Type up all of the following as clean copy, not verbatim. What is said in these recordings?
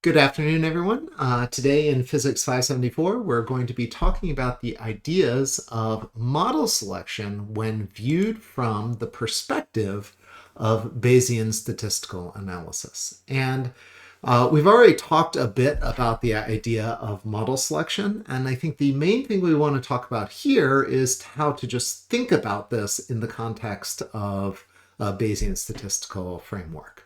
Good afternoon, everyone. Today in Physics 574, we're going to be talking about the ideas of model selection when viewed from the perspective of Bayesian statistical analysis. And we've already talked a bit about the idea of model selection, and I think the main thing we want to talk about here is how to just think about this in the context of a Bayesian statistical framework.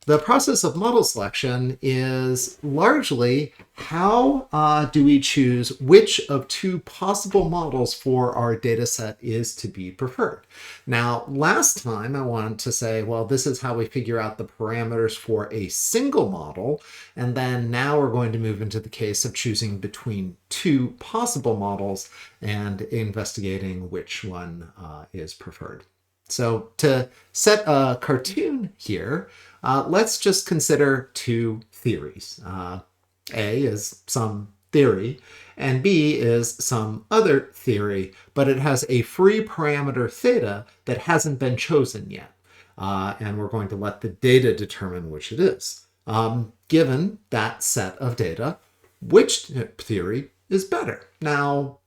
The process of model selection is largely how do we choose which of two possible models for our data set is to be preferred. Now, last time I wanted to say, well, this is how we figure out the parameters for a single model. And then now we're going to move into the case of choosing between two possible models and investigating which one is preferred. So to set a cartoon here, let's just consider two theories. A is some theory, and B is some other theory, but it has a free parameter theta that hasn't been chosen yet. And we're going to let the data determine which it is. Given that set of data, which theory is better? Now,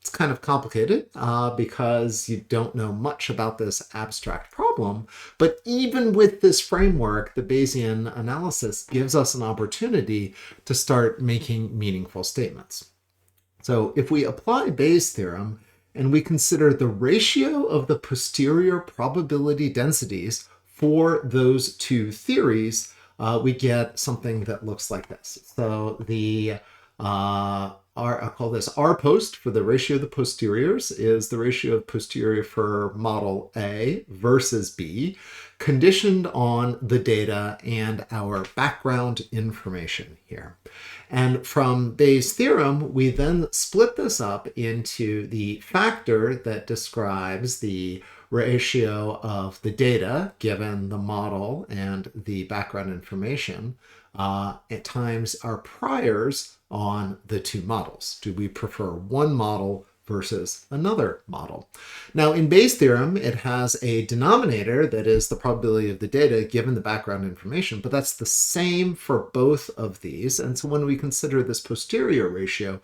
it's kind of complicated because you don't know much about this abstract problem, but even with this framework, the Bayesian analysis gives us an opportunity to start making meaningful statements. So if we apply Bayes' theorem and we consider the ratio of the posterior probability densities for those two theories, we get something that looks like this. So the I'll call this R post for the ratio of the posteriors is the ratio of posterior for model A versus B, conditioned on the data and our background information here. And from Bayes' theorem, we then split this up into the factor that describes the ratio of the data given the model and the background information at times our priors on the two models. Do we prefer one model versus another model? Now, in Bayes' theorem, it has a denominator that is the probability of the data given the background information, but that's the same for both of these. And so when we consider this posterior ratio,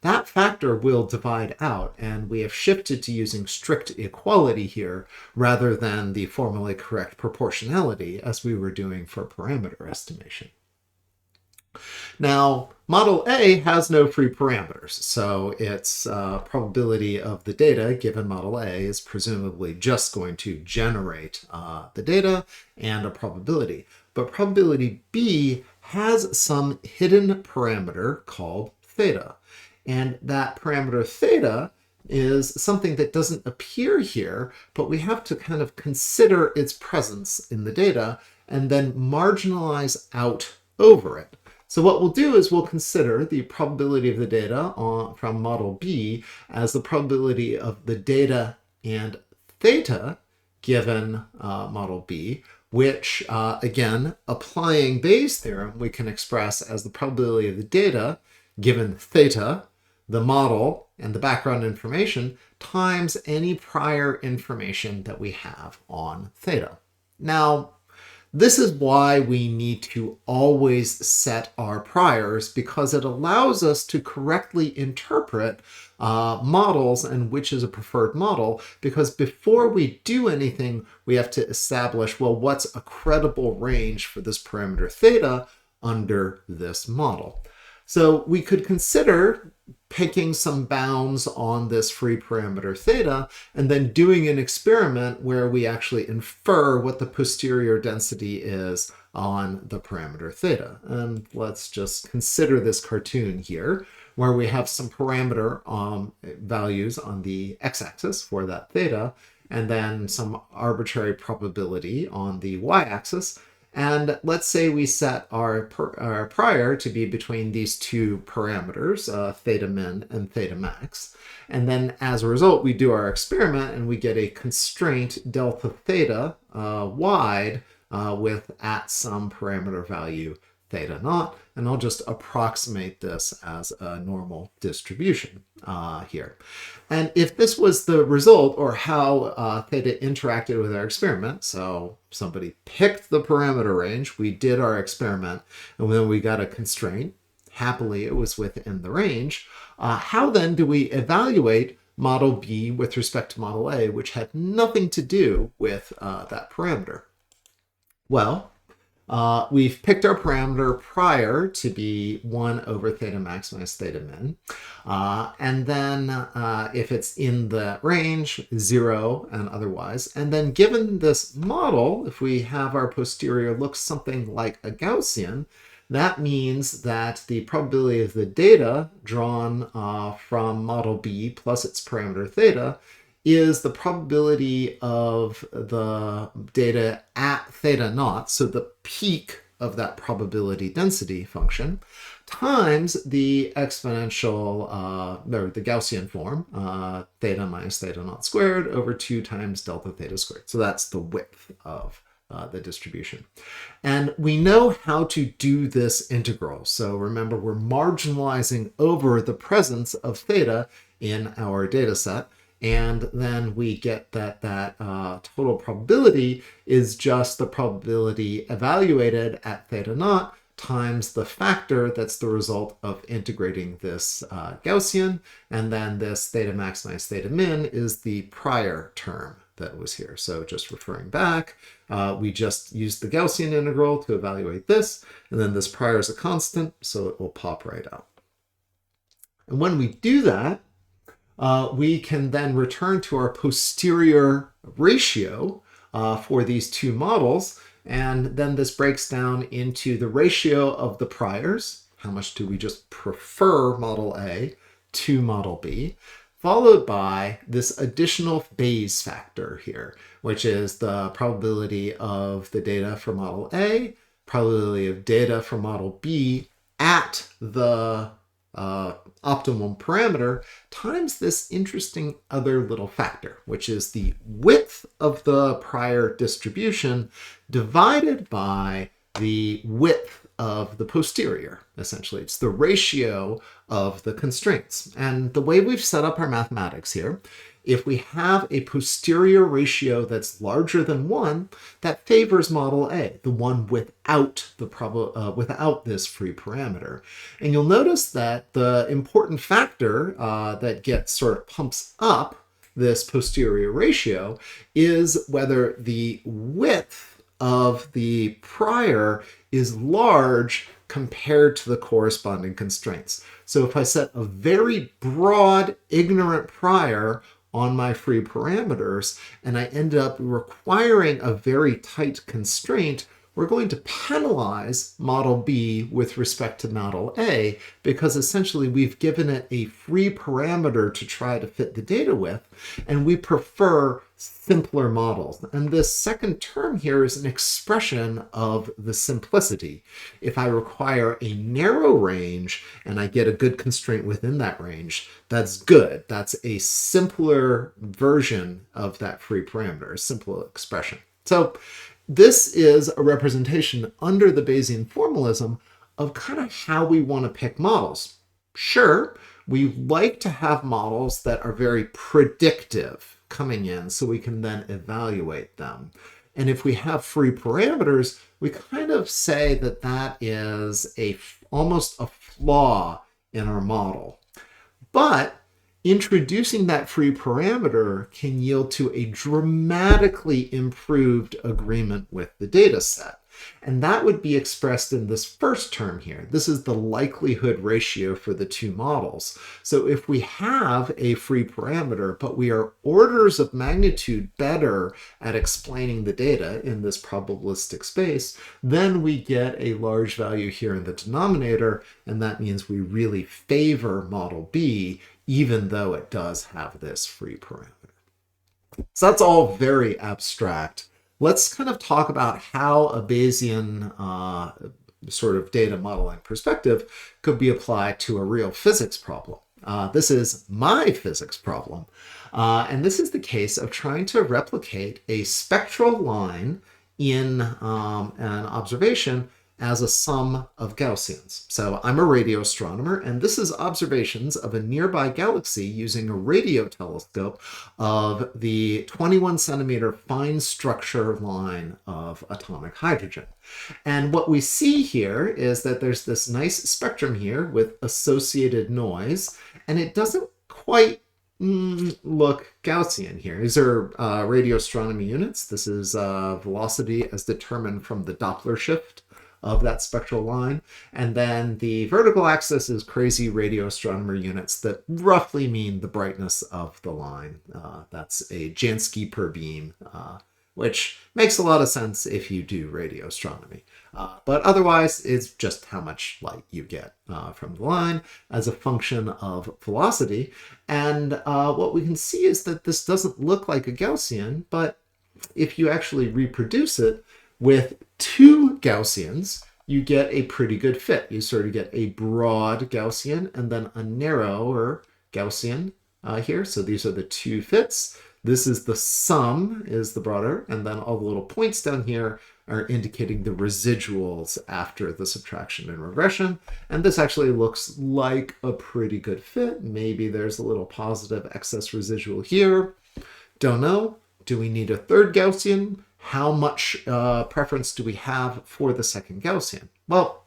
that factor will divide out, and we have shifted to using strict equality here rather than the formally correct proportionality as we were doing for parameter estimation. Now, model A has no free parameters, so its probability of the data given model A is presumably just going to generate the data and a probability. But probability B has some hidden parameter called theta. And that parameter theta is something that doesn't appear here, but we have to kind of consider its presence in the data and then marginalize out over it. So what we'll do is we'll consider the probability of the data from model B as the probability of the data and theta given model B, which, again, applying Bayes' theorem, we can express as the probability of the data given theta, the model, and the background information times any prior information that we have on theta. Now, this is why we need to always set our priors, because it allows us to correctly interpret models and which is a preferred model, because before we do anything, we have to establish, well, what's a credible range for this parameter theta under this model. So we could consider picking some bounds on this free parameter theta and then doing an experiment where we actually infer what the posterior density is on the parameter theta. And let's just consider this cartoon here where we have some parameter values on the x-axis for that theta and then some arbitrary probability on the y-axis. And let's say we set our prior to be between these two parameters, theta min and theta max. And then as a result, we do our experiment and we get a constraint delta theta wide with at some parameter value theta naught, and I'll just approximate this as a normal distribution here. And if this was the result, or how theta interacted with our experiment, so somebody picked the parameter range, we did our experiment, and then we got a constraint, happily it was within the range, how then do we evaluate model B with respect to model A, which had nothing to do with that parameter? Well, we've picked our parameter prior to be 1 over theta max minus theta min. And then if it's in the range, 0 and otherwise. And then given this model, if we have our posterior look something like a Gaussian, that means that the probability of the data drawn from model B plus its parameter theta is the probability of the data at theta naught, so the peak of that probability density function, times the exponential, or the Gaussian form, theta minus theta naught squared over 2 times delta theta squared. So that's the width of the distribution. And we know how to do this integral. So remember, we're marginalizing over the presence of theta in our data set. And then we get that total probability is just the probability evaluated at theta naught times the factor that's the result of integrating this Gaussian. And then this theta max minus theta min is the prior term that was here. So just referring back, we just used the Gaussian integral to evaluate this. And then this prior is a constant, so it will pop right out. And when we do that, we can then return to our posterior ratio for these two models. And then this breaks down into the ratio of the priors. How much do we just prefer model A to model B? Followed by this additional Bayes factor here, which is the probability of the data for model A, probability of data for model B at the optimum parameter, times this interesting other little factor, which is the width of the prior distribution divided by the width of the posterior. Essentially, it's the ratio of the constraints. And the way we've set up our mathematics here, if we have a posterior ratio that's larger than 1, that favors model A, the one without the without this free parameter. And you'll notice that the important factor that gets sort of pumps up this posterior ratio is whether the width of the prior is large compared to the corresponding constraints. So if I set a very broad ignorant prior on my free parameters, and I end up requiring a very tight constraint, we're going to penalize model B with respect to model A, because essentially we've given it a free parameter to try to fit the data with, and we prefer simpler models. And this second term here is an expression of the simplicity. If I require a narrow range and I get a good constraint within that range, that's good. That's a simpler version of that free parameter, a simple expression. So this is a representation under the Bayesian formalism of kind of how we want to pick models. Sure, we like to have models that are very predictive coming in so we can then evaluate them. And if we have free parameters, we kind of say that that is almost a flaw in our model. But introducing that free parameter can yield to a dramatically improved agreement with the data set. And that would be expressed in this first term here. This is the likelihood ratio for the two models. So if we have a free parameter, but we are orders of magnitude better at explaining the data in this probabilistic space, then we get a large value here in the denominator, and that means we really favor model B, even though it does have this free parameter. So that's all very abstract. Let's kind of talk about how a Bayesian sort of data modeling perspective could be applied to a real physics problem. This is my physics problem. And this is the case of trying to replicate a spectral line in an observation as a sum of Gaussians. So I'm a radio astronomer, and this is observations of a nearby galaxy using a radio telescope of the 21 centimeter fine structure line of atomic hydrogen. And what we see here is that there's this nice spectrum here with associated noise, and it doesn't quite look Gaussian here. These are radio astronomy units. This is velocity as determined from the Doppler shift of that spectral line. And then the vertical axis is crazy radio astronomer units that roughly mean the brightness of the line. That's a Jansky per beam, which makes a lot of sense if you do radio astronomy. But otherwise, it's just how much light you get from the line as a function of velocity. And what we can see is that this doesn't look like a Gaussian, but if you actually reproduce it with two Gaussians, you get a pretty good fit. You sort of get a broad Gaussian and then a narrower Gaussian here. So these are the two fits. This is the sum, is the broader, and then all the little points down here are indicating the residuals after the subtraction and regression. And this actually looks like a pretty good fit. Maybe there's a little positive excess residual here. Don't know. Do we need a third Gaussian? How much preference do we have for the second Gaussian? Well,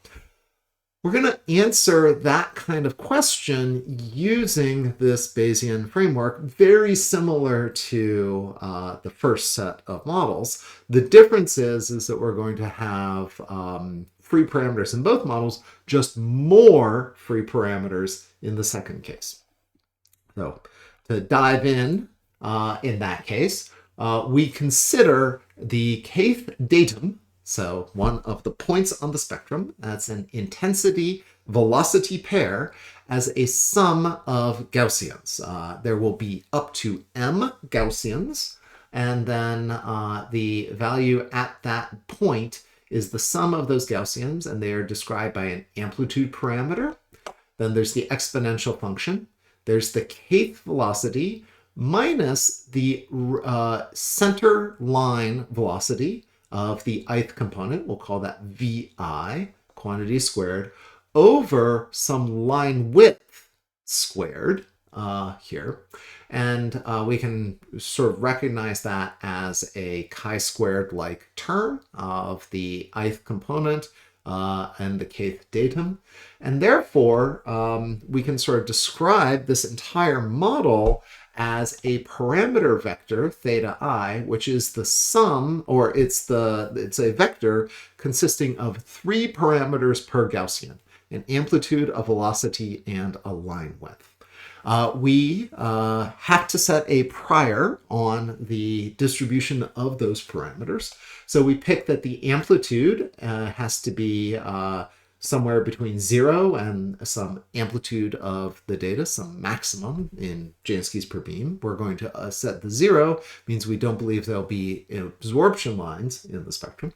we're going to answer that kind of question using this Bayesian framework, very similar to the first set of models. The difference is that we're going to have free parameters in both models, just more free parameters in the second case. So to dive in that case, we consider the kth datum, so one of the points on the spectrum, that's an intensity-velocity pair, as a sum of Gaussians. There will be up to m Gaussians, and then the value at that point is the sum of those Gaussians, and they are described by an amplitude parameter. Then there's the exponential function. There's the kth velocity minus the center line velocity of the ith component, we'll call that VI, quantity squared, over some line width squared here. And we can sort of recognize that as a chi-squared like term of the ith component and the kth datum. And therefore, we can sort of describe this entire model as a parameter vector, theta I, which is the sum, or it's a vector consisting of three parameters per Gaussian, an amplitude, a velocity, and a line width. We have to set a prior on the distribution of those parameters. So we pick that the amplitude has to be somewhere between 0 and some amplitude of the data, some maximum in Jansky's per beam. We're going to set the 0, means we don't believe there'll be absorption lines in the spectrum.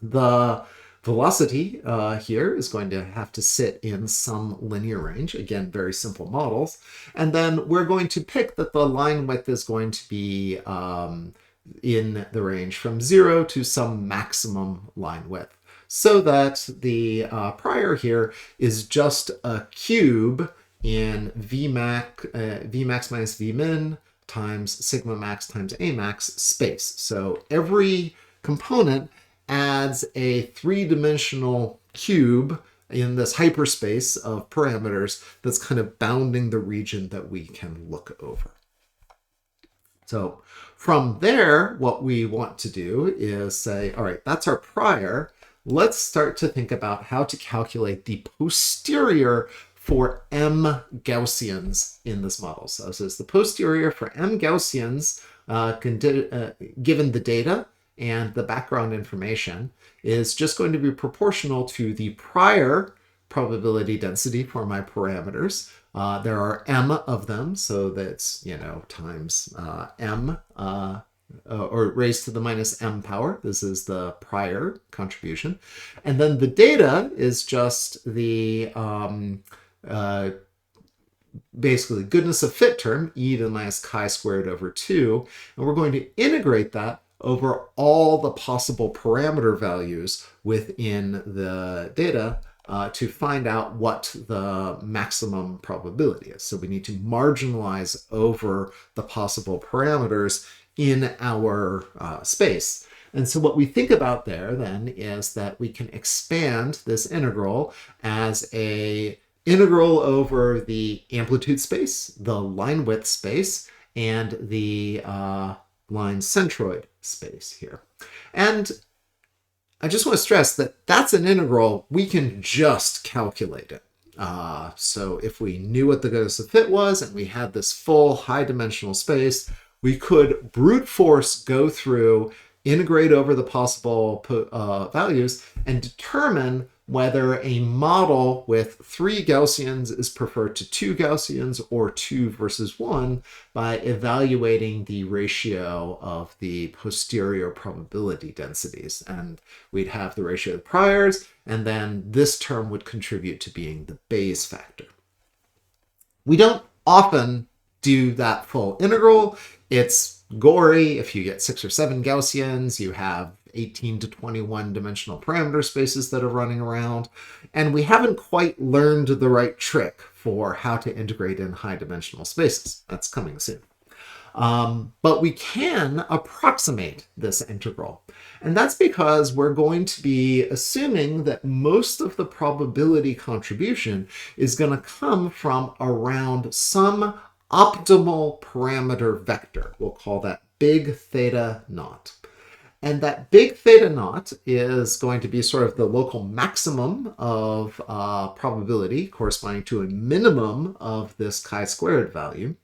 The velocity here is going to have to sit in some linear range. Again, very simple models. And then we're going to pick that the line width is going to be in the range from 0 to some maximum line width, so that the prior here is just a cube in Vmax minus Vmin times sigma max times A max space. So every component adds a three-dimensional cube in this hyperspace of parameters that's kind of bounding the region that we can look over. So from there, what we want to do is say, all right, that's our prior. Let's start to think about how to calculate the posterior for m Gaussians in this model. So this is the posterior for m Gaussians given the data and the background information is just going to be proportional to the prior probability density for my parameters. There are m of them, so that's, times m or raised to the minus m power. This is the prior contribution. And then the data is just the basically goodness of fit term, e to the minus chi squared over 2. And we're going to integrate that over all the possible parameter values within the data to find out what the maximum probability is. So we need to marginalize over the possible parameters in our space. And so what we think about there then is that we can expand this integral as a integral over the amplitude space, the line width space, and the line centroid space here. And I just want to stress that that's an integral. We can just calculate it. So if we knew what the Gaussian fit was and we had this full high dimensional space, we could brute force go through, integrate over the possible values, and determine whether a model with 3 Gaussians is preferred to 2 Gaussians or 2 versus 1 by evaluating the ratio of the posterior probability densities. And we'd have the ratio of the priors, and then this term would contribute to being the Bayes factor. We don't often do that full integral. It's gory. If you get 6 or 7 Gaussians, you have 18 to 21 dimensional parameter spaces that are running around. And we haven't quite learned the right trick for how to integrate in high dimensional spaces. That's coming soon. But we can approximate this integral. And that's because we're going to be assuming that most of the probability contribution is going to come from around some optimal parameter vector. We'll call that big theta naught. And that big theta naught is going to be sort of the local maximum of probability corresponding to a minimum of this chi-squared value.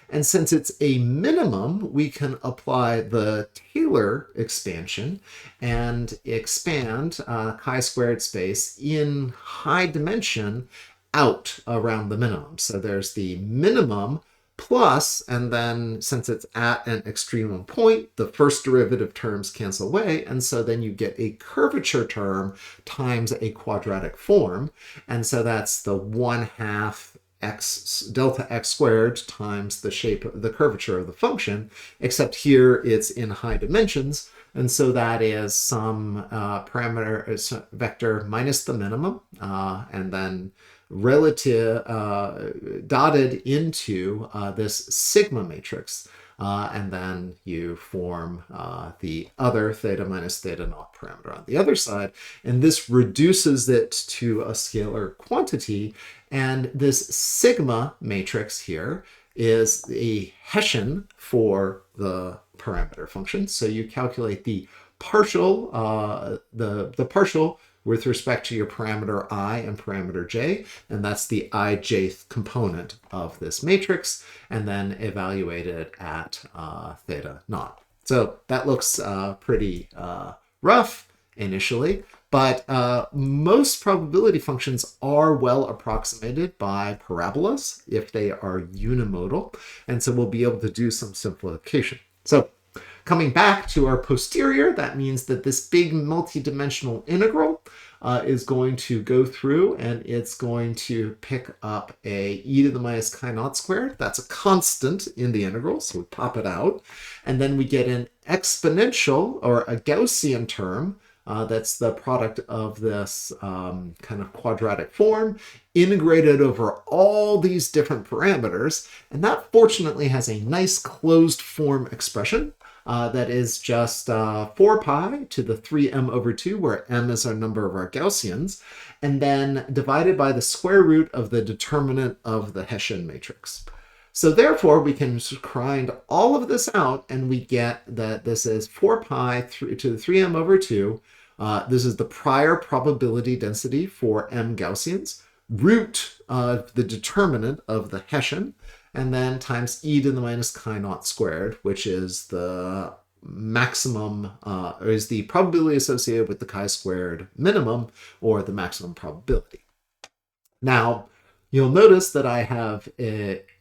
And since it's a minimum, we can apply the Taylor expansion and expand chi-squared space in high dimension out around the minimum. So there's the minimum plus, and then since it's at an extremum point, the first derivative terms cancel away, and so then you get a curvature term times a quadratic form, and so that's the 1/2 x delta x squared times the shape of the curvature of the function, except here it's in high dimensions, and so that is some parameter vector minus the minimum, and then relative dotted into this sigma matrix, and then you form the other theta minus theta naught parameter on the other side, and this reduces it to a scalar quantity, and this sigma matrix here is the Hessian for the parameter function. So you calculate the partial, the partial with respect to your parameter I and parameter j, and that's the ijth component of this matrix, and then evaluate it at theta naught. So that looks pretty rough initially, but most probability functions are well approximated by parabolas if they are unimodal, and so we'll be able to do some simplification. So coming back to our posterior, that means that this big multi-dimensional integral is going to go through, and it's going to pick up a e to the minus chi naught squared. That's a constant in the integral, so we pop it out. And then we get an exponential, or a Gaussian term, that's the product of this kind of quadratic form, integrated over all these different parameters. And that fortunately has a nice closed form expression. That is just 4 pi to the 3m over 2, where m is our number of our Gaussians, and then divided by the square root of the determinant of the Hessian matrix. So therefore, we can grind all of this out, and we get that this is 4 pi to the 3m over 2. This is the prior probability density for m Gaussians, root of the determinant of the Hessian, and then times e to the minus chi naught squared, which is the maximum, or is the probability associated with the chi-squared minimum, or the maximum probability. Now, you'll notice that I have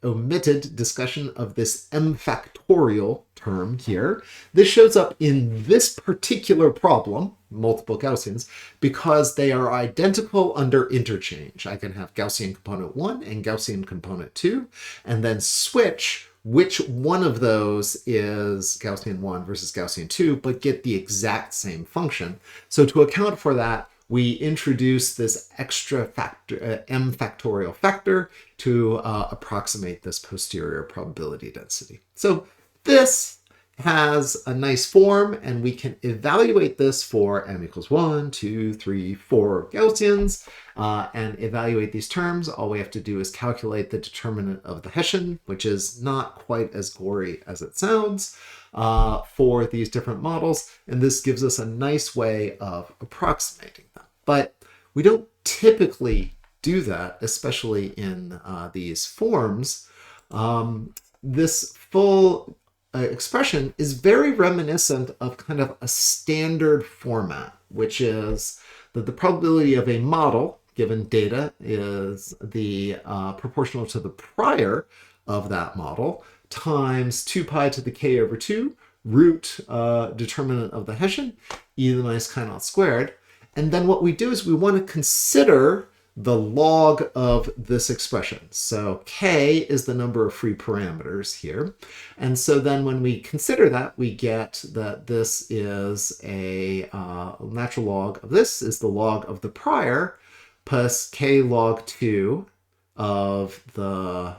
omitted discussion of this m factorial term here. This shows up in this particular problem, multiple Gaussians, because they are identical under interchange. I can have Gaussian component 1 and Gaussian component 2, and then switch which one of those is Gaussian 1 versus Gaussian 2, but get the exact same function. So to account for that, we introduce this extra factor, m factorial factor, to approximate this posterior probability density. So this has a nice form, and we can evaluate this for m equals 1, 2, 3, 4 Gaussians, and evaluate these terms. All we have to do is calculate the determinant of the Hessian, which is not quite as gory as it sounds for these different models, and this gives us a nice way of approximating them. But we don't typically do that, especially in these forms. This full expression is very reminiscent of kind of a standard format, which is that the probability of a model given data is the proportional to the prior of that model times 2 pi to the k over 2 root determinant of the Hessian e to the minus chi naught squared. And then what we do is we want to consider the log of this expression. So k is the number of free parameters here. And so then when we consider that, we get that this is a natural log of this is the log of the prior plus k log 2 of the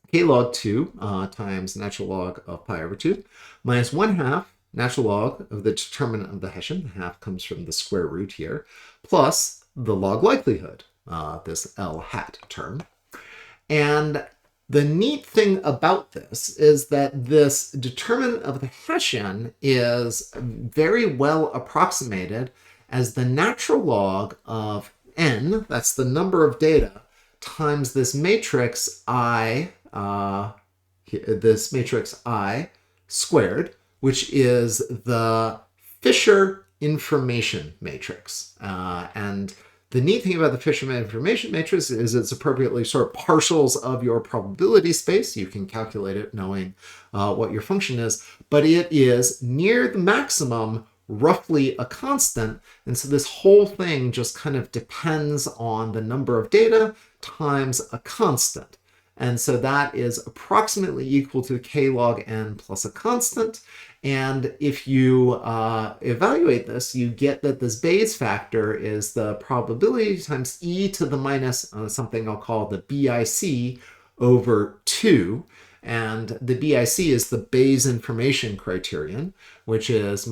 k log 2 times natural log of pi over 2 minus 1/2 natural log of the determinant of the Hessian. Half comes from the square root here, plus the log likelihood, this L hat term. And the neat thing about this is that this determinant of the Hessian is very well approximated as the natural log of n, that's the number of data, times this matrix I squared, which is the Fisher information matrix. And the neat thing about the Fisher information matrix is it's appropriately sort of partials of your probability space. You can calculate it knowing what your function is, but it is near the maximum, roughly a constant. And so this whole thing just kind of depends on the number of data times a constant. And so that is approximately equal to k log n plus a constant. And if you evaluate this, you get that this Bayes factor is the probability times e to the minus something I'll call the BIC over 2. And the BIC is the Bayes Information Criterion, which is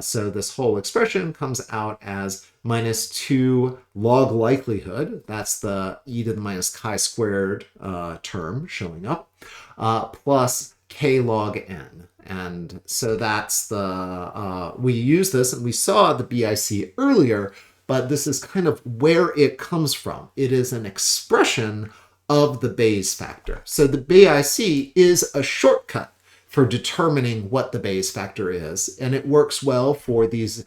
so this whole expression comes out as minus 2 log likelihood. That's the e to the minus chi squared term showing up, plus k log n. And so that's the, we use this, and we saw the BIC earlier, but this is kind of where it comes from. It is an expression of the Bayes factor. So the BIC is a shortcut for determining what the Bayes factor is, and it works well for these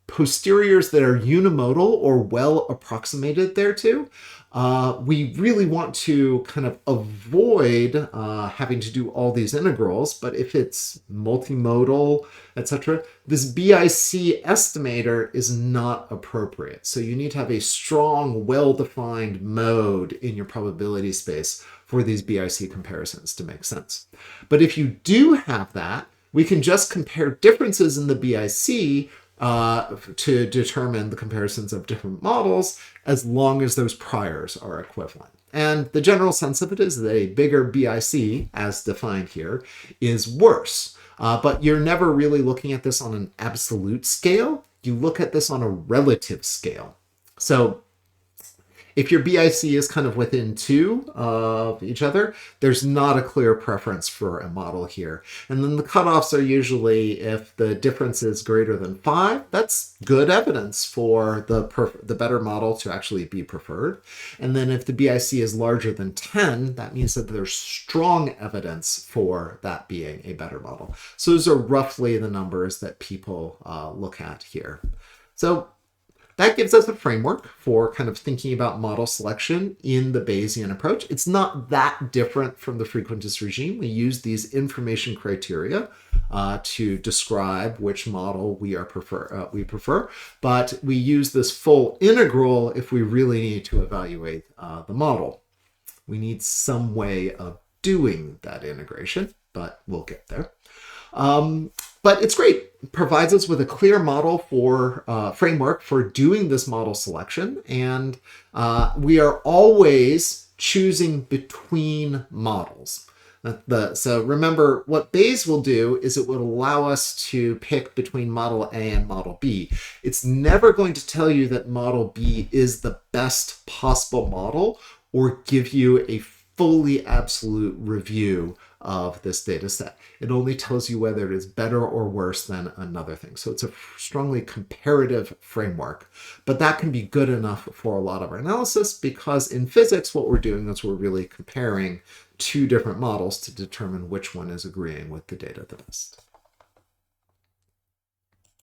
posteriors that are unimodal or well approximated thereto. We really want to kind of avoid having to do all these integrals, but if it's multimodal, etc., this BIC estimator is not appropriate. So you need to have a strong, well-defined mode in your probability space for these BIC comparisons to make sense. But if you do have that, we can just compare differences in the BIC to determine the comparisons of different models as long as those priors are equivalent. And the general sense of it is that a bigger BIC, as defined here, is worse. But you're never really looking at this on an absolute scale. You look at this on a relative scale. So if your BIC is kind of within 2 of each other, there's not a clear preference for a model here. And then the cutoffs are usually if the difference is greater than 5, that's good evidence for the better model to actually be preferred. And then if the BIC is larger than 10, that means that there's strong evidence for that being a better model. So those are roughly the numbers that people look at here. So that gives us a framework for kind of thinking about model selection in the Bayesian approach. It's not that different from the frequentist regime. We use these information criteria to describe which model we prefer, but we use this full integral if we really need to evaluate the model. We need some way of doing that integration, but we'll get there. But it's great. It provides us with a clear model for framework for doing this model selection. And we are always choosing between models. So remember, what Bayes will do is it will allow us to pick between model A and model B. It's never going to tell you that model B is the best possible model or give you a fully absolute review of this data set. It only tells you whether it is better or worse than another thing. So it's a strongly comparative framework, but that can be good enough for a lot of our analysis, because in physics, what we're doing is we're really comparing two different models to determine which one is agreeing with the data the best.